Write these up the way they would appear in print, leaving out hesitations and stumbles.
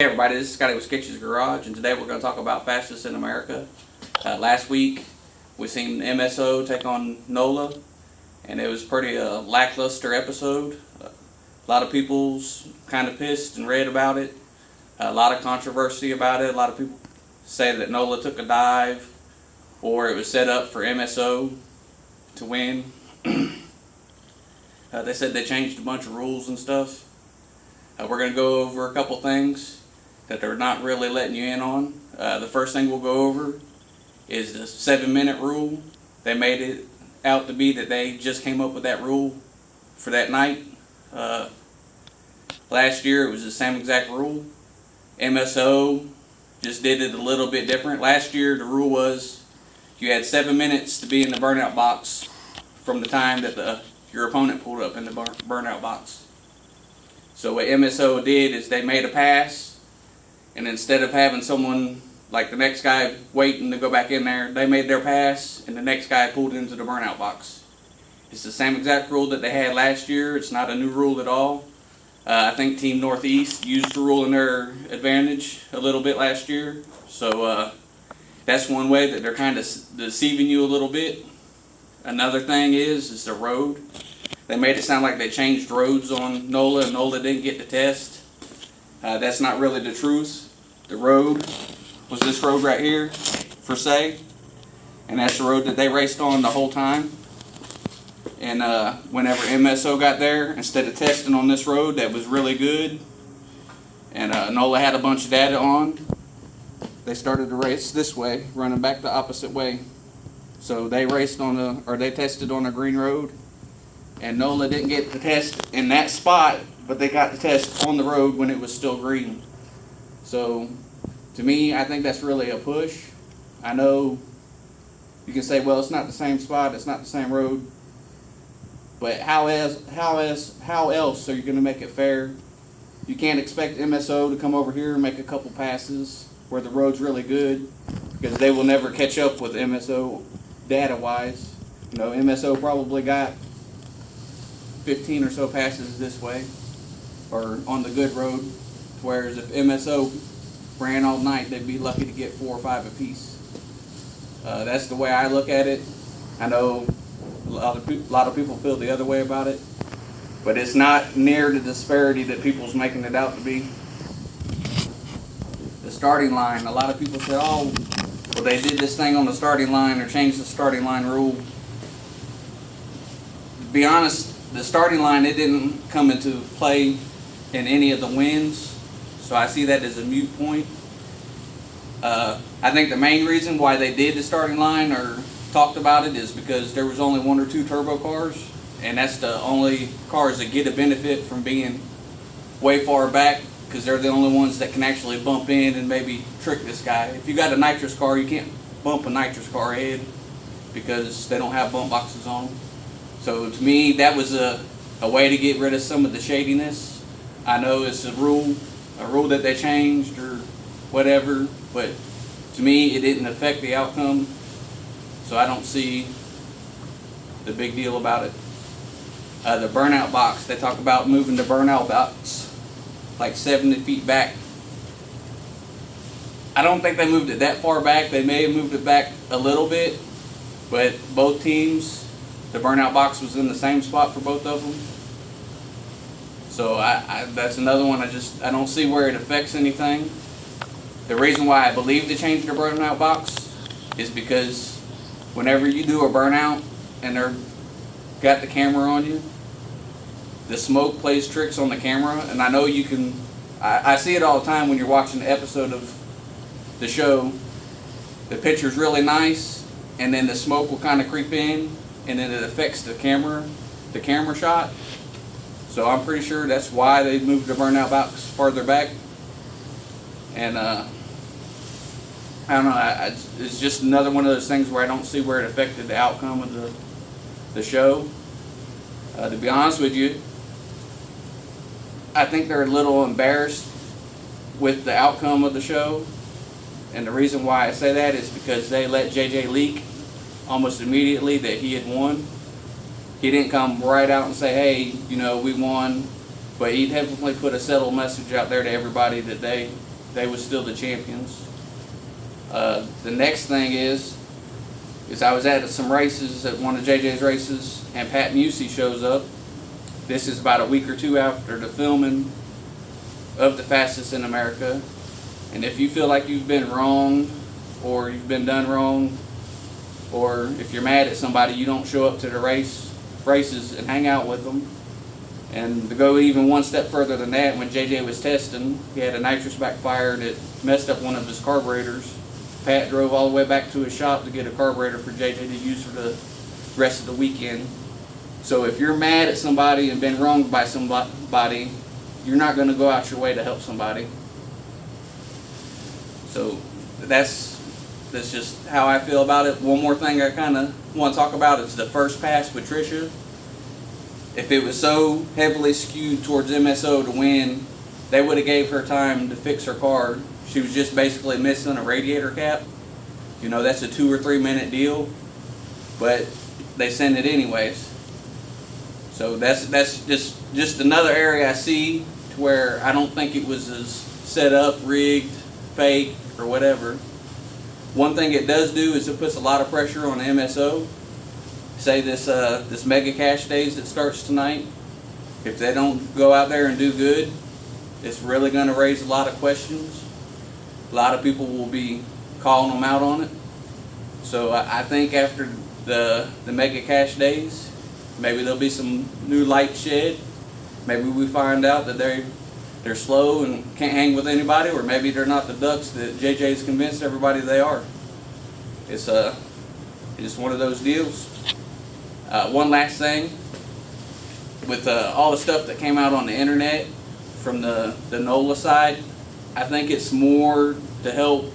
Hey everybody, this is Scotty with Sketchy's Garage, and today we're going to talk about fastest in America. Last week we seen MSO take on NOLA, and it was pretty lackluster episode. A lot of people's kind of pissed and read about it. A lot of controversy about it. A lot of people say that NOLA took a dive, or it was set up for MSO to win. They said they changed a bunch of rules and stuff. We're going to go over a couple things that they're not really letting you in on. The first thing we'll go over is the 7-minute rule. They made it out to be that they just came up with that rule for that night. Last year it was the same exact rule. MSO just did it a little bit different. Last year the rule was you had 7 minutes to be in the burnout box from the time that your opponent pulled up in the burnout box. So what MSO did is they made a pass, and instead of having someone like the next guy waiting to go back in there, they made their pass and the next guy pulled into the burnout box. It's the same exact rule that they had last year. It's not a new rule at all. I think Team Northeast used the rule in their advantage a little bit last year. So that's one way that they're kind of deceiving you a little bit. Another thing is the road. They made it sound like they changed roads on NOLA and NOLA didn't get the test. That's not really the truth. The road was this road right here, for say, and that's the road that they raced on the whole time. And whenever MSO got there, instead of testing on this road that was really good, and NOLA had a bunch of data on, they started to race this way, running back the opposite way. So they raced on they tested on a green road, and NOLA didn't get the test in that spot, but they got the test on the road when it was still green. So, to me, I think that's really a push. I know you can say, well, it's not the same spot, it's not the same road, but how else are you going to make it fair? You can't expect MSO to come over here and make a couple passes where the road's really good, because they will never catch up with MSO data-wise. You know, MSO probably got 15 or so passes this way, or on the good road, whereas if MSO ran all night, they'd be lucky to get 4 or 5 apiece. That's the way I look at it. I know a lot of people feel the other way about it, but it's not near the disparity that people's making it out to be. The starting line, a lot of people say, oh, well, they did this thing on the starting line or changed the starting line rule. To be honest, the starting line, it didn't come into play in any of the wins, so I see that as a moot point. I think the main reason why they did the starting line or talked about it is because there was only 1 or 2 turbo cars, and that's the only cars that get a benefit from being way far back, because they're the only ones that can actually bump in and maybe trick this guy. If you got a nitrous car, you can't bump a nitrous car ahead because they don't have bump boxes on them. So to me, that was a way to get rid of some of the shadiness. I know it's a rule that they changed or whatever, but to me, it didn't affect the outcome, so I don't see the big deal about it. The burnout box, they talk about moving the burnout box like 70 feet back. I don't think they moved it that far back. They may have moved it back a little bit, but both teams, the burnout box was in the same spot for both of them. So that's another one. I don't see where it affects anything. The reason why I believe they changed the burnout box is because whenever you do a burnout and they're got the camera on you, the smoke plays tricks on the camera. And I know you can, I see it all the time when you're watching an episode of the show. The picture's really nice, and then the smoke will kind of creep in, and then it affects the camera shot. So I'm pretty sure that's why they moved the burnout box farther back. And I don't know, it's just another one of those things where I don't see where it affected the outcome of the show. To be honest with you, I think they're a little embarrassed with the outcome of the show. And the reason why I say that is because they let JJ leak almost immediately that he had won. He didn't come right out and say, hey, you know, we won, but he definitely put a subtle message out there to everybody that they they were still the champions. The next thing is I was at some races, at one of JJ's races, and Pat Musey shows up. This is about a week or two after the filming of The Fastest in America. And if you feel like you've been wrong, or you've been done wrong, or if you're mad at somebody, you don't show up to the races and hang out with them. And to go even one step further than that, when JJ was testing, he had a nitrous backfire that messed up one of his carburetors. Pat drove all the way back to his shop to get a carburetor for JJ to use for the rest of the weekend. So if you're mad at somebody and been wronged by somebody, you're not going to go out your way to help somebody. So that's just how I feel about it. One more thing I kind of want to talk about is the first pass with Tricia. If it was so heavily skewed towards MSO to win, they would have gave her time to fix her car. She was just basically missing a radiator cap. You know, that's a 2 or 3 minute deal, but they send it anyways. So that's just another area I see to where I don't think it was as set up, rigged, fake, or whatever. One thing it does do is it puts a lot of pressure on the MSO. Say this mega cash days that starts tonight. If they don't go out there and do good, it's really going to raise a lot of questions. A lot of people will be calling them out on it. So I think after the mega cash days, maybe there'll be some new light shed. Maybe we find out that they're slow and can't hang with anybody, or maybe they're not the ducks that JJ's convinced everybody they are. It's just one of those deals. One last thing, with all the stuff that came out on the internet from the NOLA side, I think it's more to help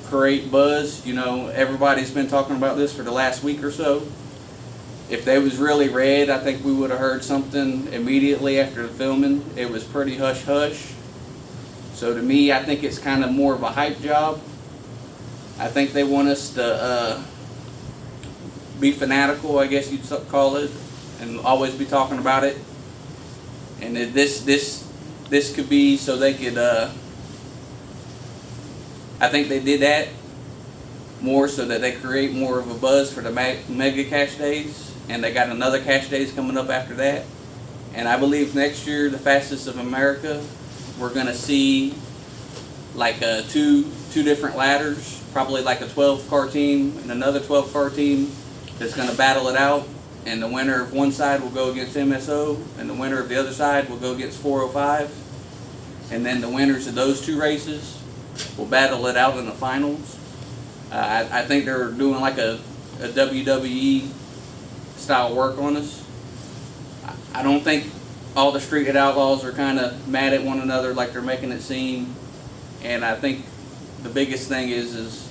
create buzz. You know, everybody's been talking about this for the last week or so. If they was really red, I think we would have heard something immediately after the filming. It was pretty hush-hush. So to me, I think it's kind of more of a hype job. I think they want us to be fanatical, I guess you'd call it, and always be talking about it. And this could be so they could, I think they did that more so that they create more of a buzz for the mega cash days. And they got another cash days coming up after that. And I believe next year, the Fastest of America, we're going to see like two different ladders, probably like a 12-car team and another 12-car team that's going to battle it out. And the winner of one side will go against MSO, and the winner of the other side will go against 405. And then the winners of those two races will battle it out in the finals. I think they're doing like a WWE style work on us. I don't think all the street outlaws are kind of mad at one another like they're making it seem. And I think the biggest thing is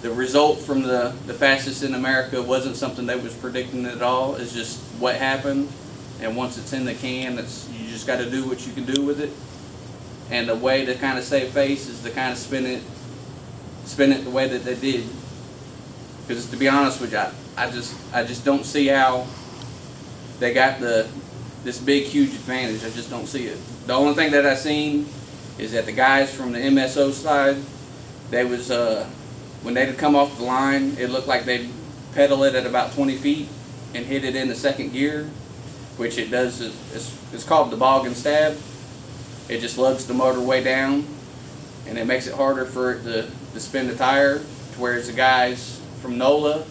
the result from the Fastest in America wasn't something they was predicting at all. It's just what happened. And once it's in the can, you just got to do what you can do with it. And the way to kind of save face is to kind of spin it the way that they did. Because to be honest with you, I just don't see how they got this big huge advantage. I just don't see it. The only thing that I seen is that the guys from the MSO side, they was when they'd come off the line, it looked like they'd pedal it at about 20 feet and hit it in the second gear, which it does. It's called the bog and stab. It just lugs the motor way down, and it makes it harder for it to spin the tire. Whereas the guys from NOLA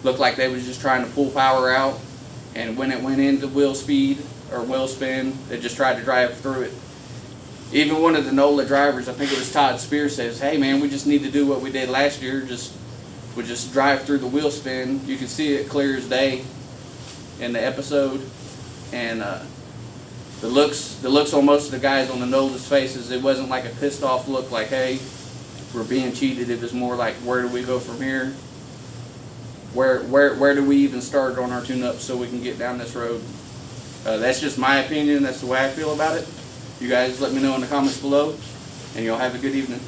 looked like they was just trying to pull power out, and when it went into wheel speed or wheel spin, they just tried to drive through it. Even one of the NOLA drivers, I think it was Todd Spears, says, "Hey man, we just need to do what we did last year. We just drive through the wheel spin." You can see it clear as day in the episode, and the looks on most of the guys on the NOLA's faces, it wasn't like a pissed off look like, "Hey, we're being cheated." It was more like, "Where do we go from here? Where do we even start on our tune-up so we can get down this road?" That's just my opinion. That's the way I feel about it. You guys let me know in the comments below, and y'all have a good evening.